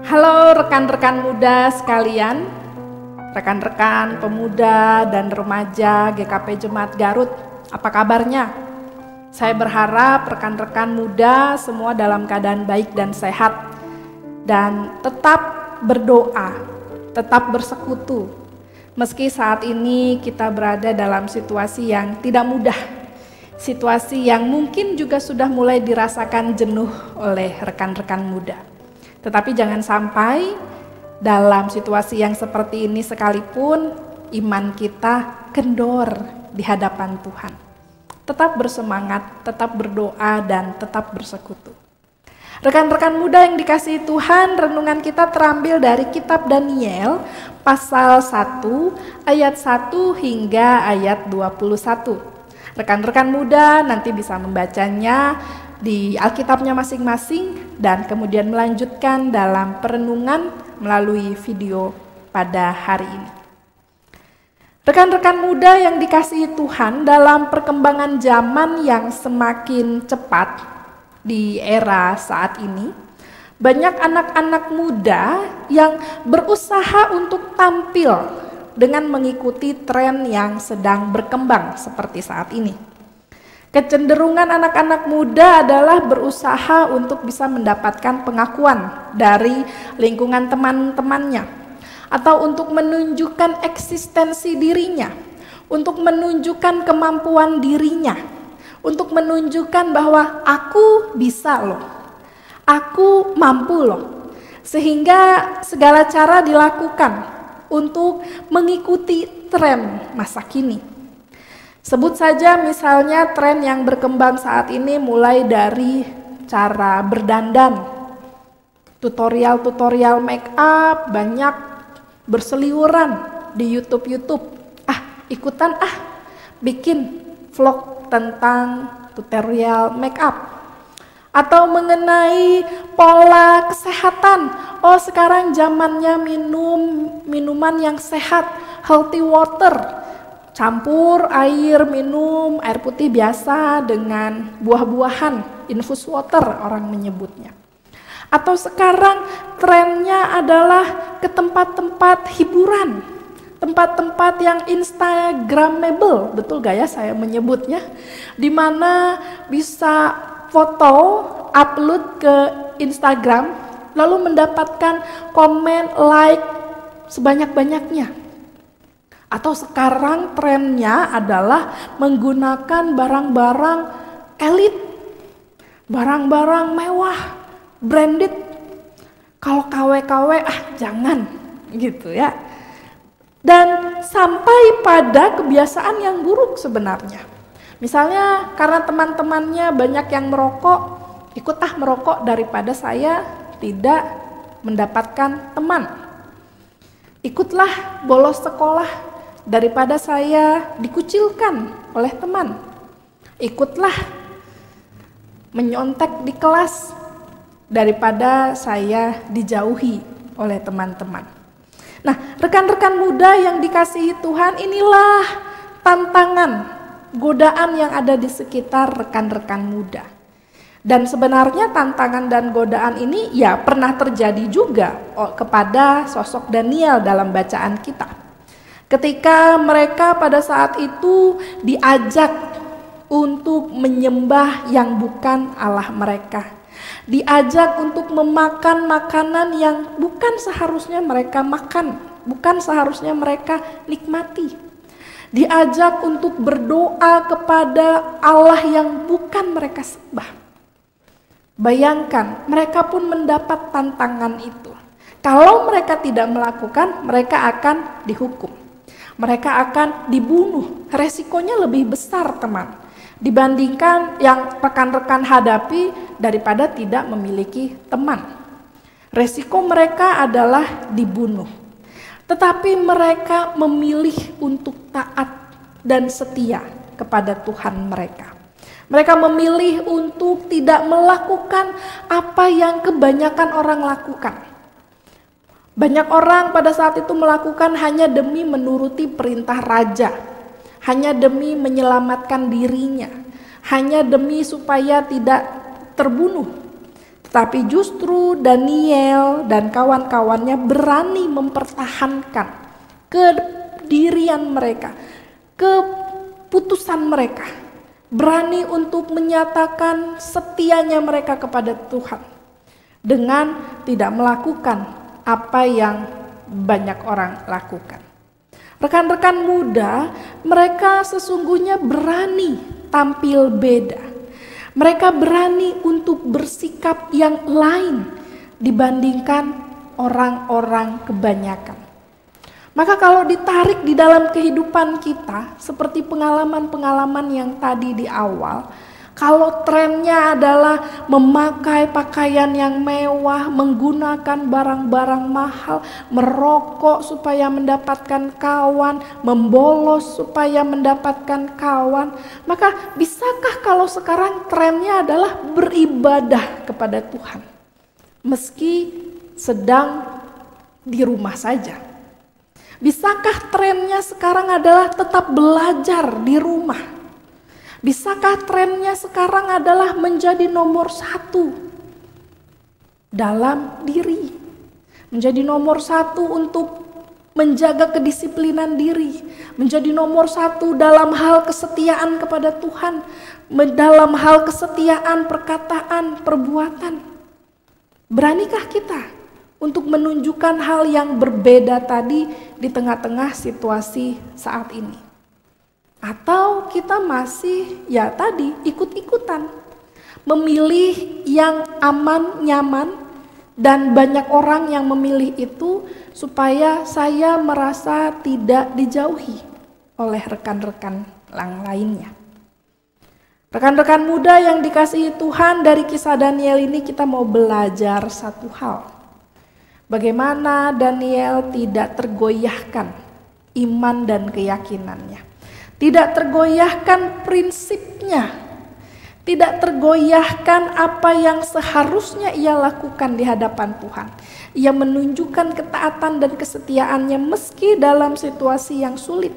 Halo rekan-rekan muda sekalian, rekan-rekan pemuda dan remaja GKP Jemaat Garut, apa kabarnya? Saya berharap rekan-rekan muda semua dalam keadaan baik dan sehat, dan tetap berdoa, tetap bersekutu. Meski saat ini kita berada dalam situasi yang tidak mudah, situasi yang mungkin juga sudah mulai dirasakan jenuh oleh rekan-rekan muda. Tetapi jangan sampai dalam situasi yang seperti ini sekalipun iman kita kendor di hadapan Tuhan. Tetap bersemangat, tetap berdoa, dan tetap bersekutu. Rekan-rekan muda yang dikasihi Tuhan, renungan kita terambil dari kitab Daniel pasal 1 ayat 1 hingga ayat 21. Rekan-rekan muda nanti bisa membacanya di Alkitabnya masing-masing dan kemudian melanjutkan dalam perenungan melalui video pada hari ini. Rekan-rekan muda yang dikasihi Tuhan, dalam perkembangan zaman yang semakin cepat di era saat ini, banyak anak-anak muda yang berusaha untuk tampil dengan mengikuti tren yang sedang berkembang seperti saat ini. Kecenderungan anak-anak muda adalah berusaha untuk bisa mendapatkan pengakuan dari lingkungan teman-temannya, atau untuk menunjukkan eksistensi dirinya, untuk menunjukkan kemampuan dirinya, untuk menunjukkan bahwa aku bisa loh, aku mampu loh, sehingga segala cara dilakukan untuk mengikuti tren masa kini. Sebut saja misalnya tren yang berkembang saat ini mulai dari cara berdandan, tutorial-tutorial make up banyak berseliweran di YouTube. Ikutan bikin vlog tentang tutorial make up. Atau mengenai pola kesehatan. Oh, sekarang zamannya minum minuman yang sehat, healthy water. Campur minum air putih biasa dengan buah-buahan, infus water orang menyebutnya. Atau sekarang trennya adalah ke tempat-tempat hiburan, tempat-tempat yang instagramable, betul gak ya saya menyebutnya? Di mana bisa foto, upload ke Instagram, lalu mendapatkan komen, like sebanyak-banyaknya. Atau sekarang trennya adalah menggunakan barang-barang elit, barang-barang mewah, branded. Kalau KW-KW, jangan gitu ya. Dan sampai pada kebiasaan yang buruk sebenarnya. Misalnya karena teman-temannya banyak yang merokok, ikut merokok daripada saya tidak mendapatkan teman. Ikutlah bolos sekolah daripada saya dikucilkan oleh teman. Ikutlah menyontek di kelas daripada saya dijauhi oleh teman-teman. Nah, rekan-rekan muda yang dikasihi Tuhan, inilah tantangan, godaan yang ada di sekitar rekan-rekan muda. Dan sebenarnya tantangan dan godaan ini ya pernah terjadi juga kepada sosok Daniel dalam bacaan kita. Ketika mereka pada saat itu diajak untuk menyembah yang bukan Allah mereka. Diajak untuk memakan makanan yang bukan seharusnya mereka makan, bukan seharusnya mereka nikmati. Diajak untuk berdoa kepada Allah yang bukan mereka sembah. Bayangkan, mereka pun mendapat tantangan itu. Kalau mereka tidak melakukan, mereka akan dihukum. Mereka akan dibunuh, resikonya lebih besar teman, dibandingkan yang rekan-rekan hadapi daripada tidak memiliki teman. Resiko mereka adalah dibunuh. Tetapi mereka memilih untuk taat dan setia kepada Tuhan mereka. Mereka memilih untuk tidak melakukan apa yang kebanyakan orang lakukan. Banyak orang pada saat itu melakukan hanya demi menuruti perintah raja, hanya demi menyelamatkan dirinya, hanya demi supaya tidak terbunuh. Tetapi justru Daniel dan kawan-kawannya berani mempertahankan kedirian mereka, keputusan mereka, berani untuk menyatakan setianya mereka kepada Tuhan dengan tidak melakukan apa yang banyak orang lakukan. Rekan-rekan muda, mereka sesungguhnya berani tampil beda. Mereka berani untuk bersikap yang lain dibandingkan orang-orang kebanyakan. Maka kalau ditarik di dalam kehidupan kita, seperti pengalaman-pengalaman yang tadi di awal, kalau trennya adalah memakai pakaian yang mewah, menggunakan barang-barang mahal, merokok supaya mendapatkan kawan, membolos supaya mendapatkan kawan, maka bisakah kalau sekarang trennya adalah beribadah kepada Tuhan, meski sedang di rumah saja? Bisakah trennya sekarang adalah tetap belajar di rumah? Bisakah trennya sekarang adalah menjadi nomor satu dalam diri? Menjadi nomor satu untuk menjaga kedisiplinan diri. Menjadi nomor satu dalam hal kesetiaan kepada Tuhan. Dalam hal kesetiaan perkataan, perbuatan. Beranikah kita untuk menunjukkan hal yang berbeda tadi di tengah-tengah situasi saat ini? Atau kita masih ya tadi ikut-ikutan, memilih yang aman, nyaman, dan banyak orang yang memilih itu supaya saya merasa tidak dijauhi oleh rekan-rekan yang lainnya. Rekan-rekan muda yang dikasihi Tuhan, dari kisah Daniel ini kita mau belajar satu hal. Bagaimana Daniel tidak tergoyahkan iman dan keyakinannya. Tidak tergoyahkan prinsipnya, tidak tergoyahkan apa yang seharusnya ia lakukan di hadapan Tuhan. Ia menunjukkan ketaatan dan kesetiaannya meski dalam situasi yang sulit.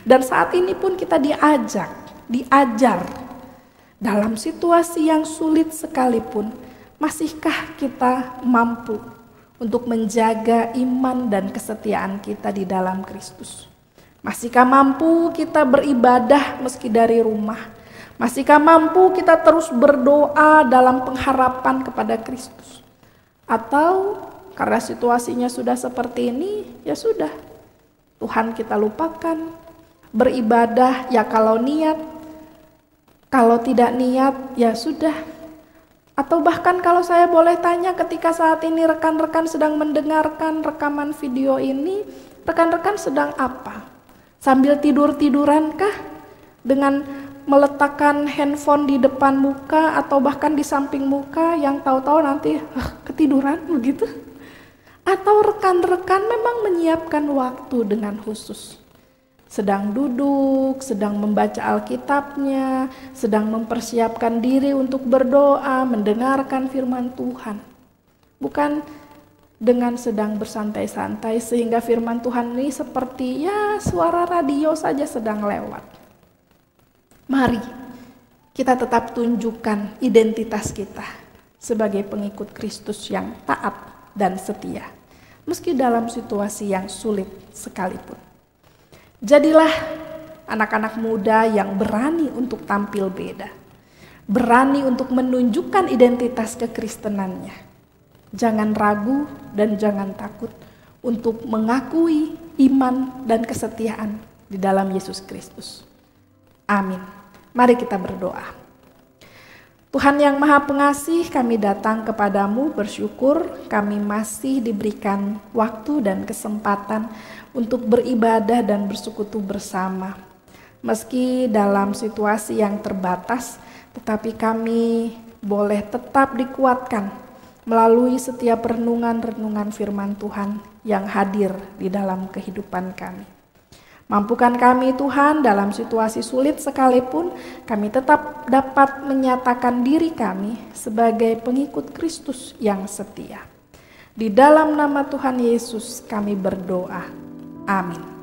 Dan saat ini pun kita diajar dalam situasi yang sulit sekalipun, masihkah kita mampu untuk menjaga iman dan kesetiaan kita di dalam Kristus? Masihkah mampu kita beribadah meski dari rumah? Masihkah mampu kita terus berdoa dalam pengharapan kepada Kristus? Atau karena situasinya sudah seperti ini, ya sudah, Tuhan kita lupakan. Beribadah ya kalau niat, kalau tidak niat ya sudah. Atau bahkan kalau saya boleh tanya, ketika saat ini rekan-rekan sedang mendengarkan rekaman video ini, rekan-rekan sedang apa? Sambil tidur-tidurankah? Dengan meletakkan handphone di depan muka atau bahkan di samping muka yang tahu-tahu nanti ketiduran begitu? Atau rekan-rekan memang menyiapkan waktu dengan khusus? Sedang duduk, sedang membaca Alkitabnya, sedang mempersiapkan diri untuk berdoa, mendengarkan firman Tuhan. Bukan dengan sedang bersantai-santai sehingga firman Tuhan ini seperti ya suara radio saja sedang lewat. Mari kita tetap tunjukkan identitas kita sebagai pengikut Kristus yang taat dan setia, meski dalam situasi yang sulit sekalipun. Jadilah anak-anak muda yang berani untuk tampil beda, berani untuk menunjukkan identitas kekristenannya. Jangan ragu dan jangan takut untuk mengakui iman dan kesetiaan di dalam Yesus Kristus. Amin. Mari kita berdoa. Tuhan yang Maha Pengasih, kami datang kepadamu bersyukur kami masih diberikan waktu dan kesempatan untuk beribadah dan bersekutu bersama. Meski dalam situasi yang terbatas, tetapi kami boleh tetap dikuatkan melalui setiap renungan-renungan firman Tuhan yang hadir di dalam kehidupan kami. Mampukan kami Tuhan dalam situasi sulit sekalipun, kami tetap dapat menyatakan diri kami sebagai pengikut Kristus yang setia. Di dalam nama Tuhan Yesus kami berdoa. Amin.